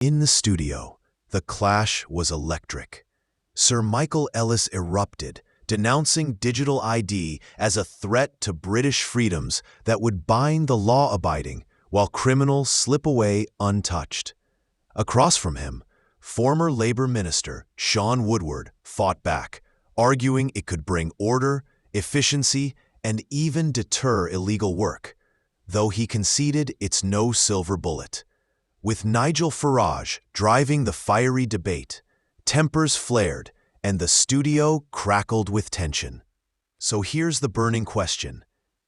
In the studio, the clash was electric. Sir Michael Ellis erupted, denouncing digital ID as a threat to British freedoms that would bind the law-abiding while criminals slip away untouched. Across from him, former Labour Minister Shaun Woodward fought back, arguing it could bring order, efficiency, and even deter illegal work, though he conceded it's no silver bullet. With Nigel Farage driving the fiery debate, tempers flared and the studio crackled with tension. So here's the burning question.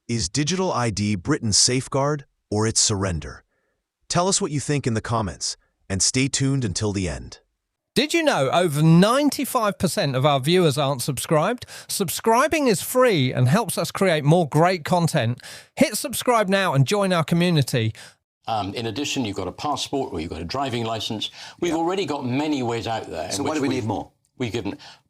Is digital ID Britain's safeguard or its surrender? Tell us what you think in the comments, and stay tuned until the end. Did you know over 95% of our viewers aren't subscribed? Subscribing is free and helps us create more great content. Hit subscribe now and join our community. In addition, you've got a passport or you've got a driving licence. We've already got many ways out there. So why do we need more?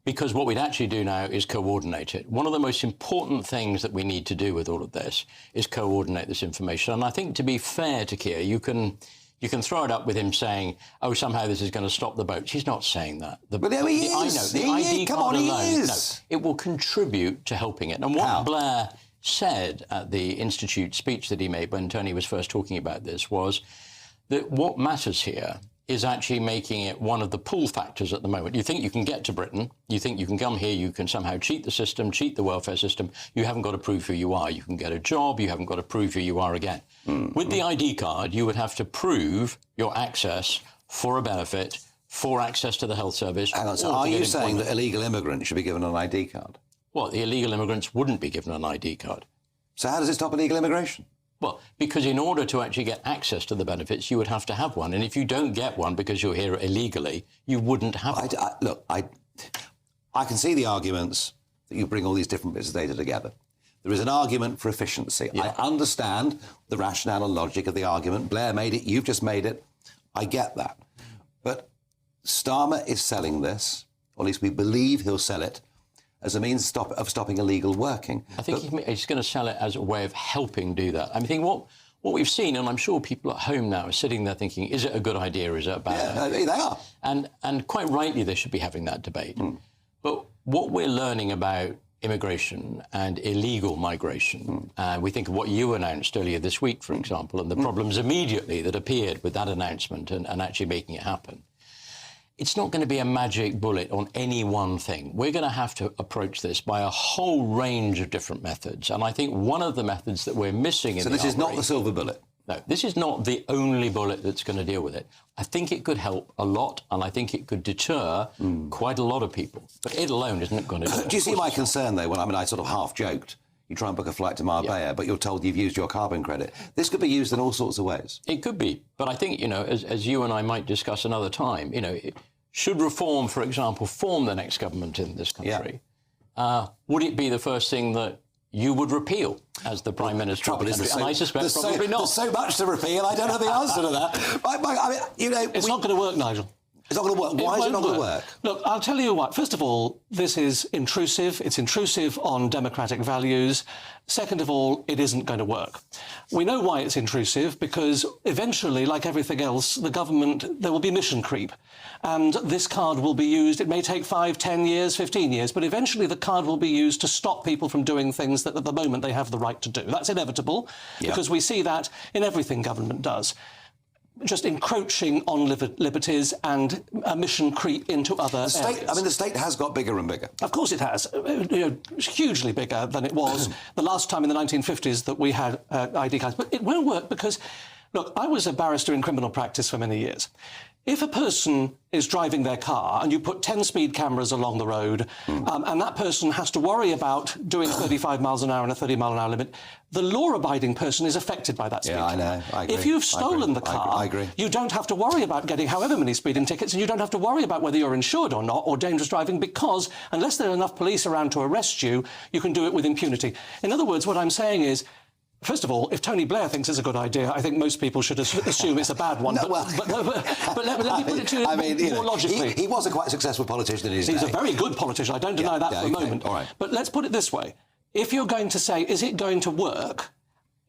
Because what we'd actually do now is coordinate it. One of the most important things that we need to do with all of this is coordinate this information. And I think, to be fair to Keir, you can throw it up with him saying, oh, somehow this is going to stop the boats. He's not saying that. But there he is. I know. The ID card alone, no, it will contribute to helping it. And what Blair said at the Institute speech that he made when Tony was first talking about this was that what matters here is actually making it one of the pull factors at the moment. You think you can get to Britain, you think you can come here, you can somehow cheat the system, cheat the welfare system, you haven't got to prove who you are. You can get a job, you haven't got to prove who you are again. With the ID card, you would have to prove your access for a benefit, for access to the health service. Hang on, so are you saying that illegal immigrants should be given an ID card? Well, the illegal immigrants wouldn't be given an ID card. So how does it stop illegal immigration? Well, because in order to actually get access to the benefits, you would have to have one. And if you don't get one because you're here illegally, you wouldn't have one. Look, I can see the arguments that you bring all these different bits of data together. There is an argument for efficiency. Yeah. I understand the rationale and logic of the argument. Blair made it. You've just made it. I get that. But Starmer is selling this, or at least we believe he'll sell it, as a means of stopping illegal working. I think he's going to sell it as a way of helping do that. I mean, what we've seen, and I'm sure people at home now are sitting there thinking, is it a good idea or is it a bad idea? They are. And quite rightly, they should be having that debate. But what we're learning about immigration and illegal migration, we think of what you announced earlier this week, for example, and the problems immediately that appeared with that announcement and actually making it happen. It's not going to be a magic bullet on any one thing. We're going to have to approach this by a whole range of different methods. And I think one of the methods that we're missing in So this is not the silver bullet? No, this is not the only bullet that's going to deal with it. I think it could help a lot, and I think it could deter quite a lot of people. But it alone isn't going to do it. Do you see my concern, though? Well, I mean, I sort of half joked. You try and book a flight to Marbella, but you're told you've used your carbon credit. This could be used in all sorts of ways. It could be. But I think, as you and I might discuss another time, should reform, for example, form the next government in this country, would it be the first thing that you would repeal as the Prime Minister of the country? And I suspect probably not. There's so much to repeal, I don't know the answer to that. It's not going to work, Nigel. It's not going to work. Why is it not going to work? Look, I'll tell you what. First of all, this is intrusive. It's intrusive on democratic values. Second of all, it isn't going to work. We know why it's intrusive, because eventually, like everything else, there will be mission creep. And this card will be used. It may take 5, 10 years, 15 years, but eventually the card will be used to stop people from doing things that at the moment they have the right to do. That's inevitable, because we see that in everything government does. Just encroaching on liberties and a mission creep into other areas. I mean, the state has got bigger and bigger. Of course it has. Hugely bigger than it was the last time in the 1950s that we had ID cards. But it won't work because, look, I was a barrister in criminal practice for many years. If a person is driving their car and you put 10 speed cameras along the road and that person has to worry about doing 35 miles an hour and a 30-mile an hour limit, the law-abiding person is affected by that speed camera. I know. I agree. If you've stolen the car, you don't have to worry about getting however many speeding tickets, and you don't have to worry about whether you're insured or not, or dangerous driving, because unless there are enough police around to arrest you, you can do it with impunity. In other words, what I'm saying is, first of all, if Tony Blair thinks it's a good idea, I think most people should assume it's a bad one. But let me put it to you more logically. He was a quite successful politician in his day. He's a very good politician. I don't deny that for a moment. All right. But let's put it this way. If you're going to say, is it going to work?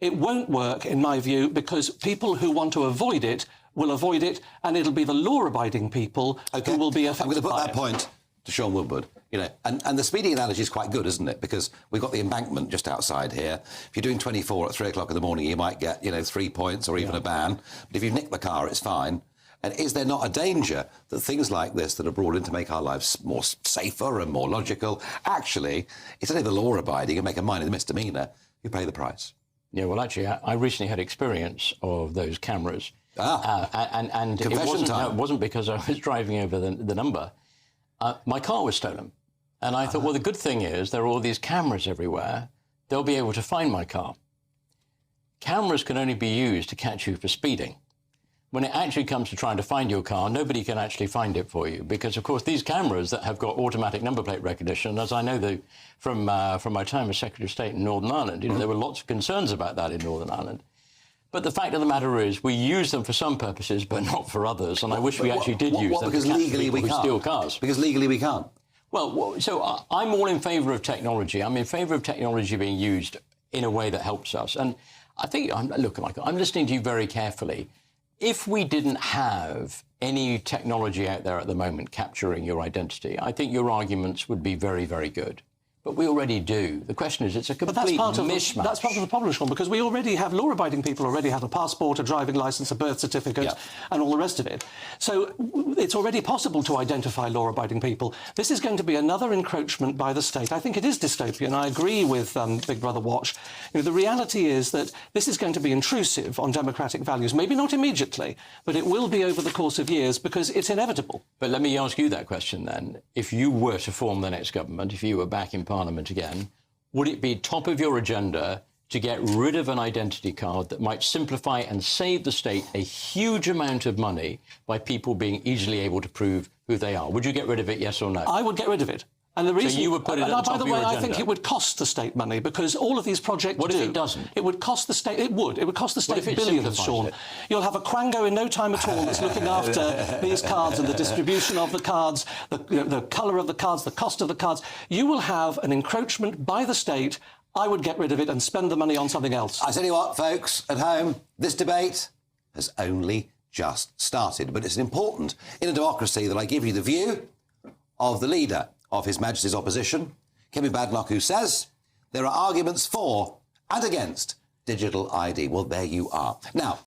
It won't work, in my view, because people who want to avoid it will avoid it, and it'll be the law-abiding people who will be affected. I'm going to put by that it. point to Sean Woodward. You know, and the speeding analogy is quite good, isn't it? Because we've got the embankment just outside here. If you're doing 24 at 3 o'clock in the morning, you might get, 3 points or even a ban. But if you've nicked the car, it's fine. And is there not a danger that things like this that are brought in to make our lives more safer and more logical, actually, it's only the law-abiding and make a minor misdemeanour who pay the price? Yeah, well, actually, I recently had experience of those cameras. And Confession time. it wasn't because I was driving over the number. My car was stolen. And I thought, well, the good thing is there are all these cameras everywhere. They'll be able to find my car. Cameras can only be used to catch you for speeding. When it actually comes to trying to find your car, nobody can actually find it for you because, of course, these cameras that have got automatic number plate recognition, as I know from my time as Secretary of State in Northern Ireland, there were lots of concerns about that in Northern Ireland. But the fact of the matter is we use them for some purposes, but not for others. And I wish we actually did use them because to catch legally people we who can't. steal cars. Because legally we can't. Well, so I'm all in favour of technology. I'm in favour of technology being used in a way that helps us. And I think, look, Michael, I'm listening to you very carefully. If we didn't have any technology out there at the moment capturing your identity, I think your arguments would be very, very good. But we already do. The question is, it's a complete mishmash. That's part of the problem, Sean, because we already have law-abiding people already have a passport, a driving licence, a birth certificate, and all the rest of it. So it's already possible to identify law-abiding people. This is going to be another encroachment by the state. I think it is dystopian. I agree with Big Brother Watch. The reality is that this is going to be intrusive on democratic values. Maybe not immediately, but it will be over the course of years because it's inevitable. But let me ask you that question then. If you were to form the next government, if you were back in Parliament again, would it be top of your agenda to get rid of an identity card that might simplify and save the state a huge amount of money by people being easily able to prove who they are? Would you get rid of it, yes or no? I would get rid of it. And the reason, so you would put it at the top by the of your way, agenda? I think it would cost the state money because all of these projects What if it doesn't? It would cost the state. It would cost the What state if it billions, simplifies Sean. it? You'll have a quango in no time at all that's looking after these cards and the distribution of the cards, the colour of the cards, the cost of the cards. You will have an encroachment by the state. I would get rid of it and spend the money on something else. I tell you what, folks, at home, this debate has only just started. But it's important in a democracy that I give you the view of the leader of His Majesty's opposition, Kevin Badenoch, who says there are arguments for and against digital ID. Well, there you are. Now,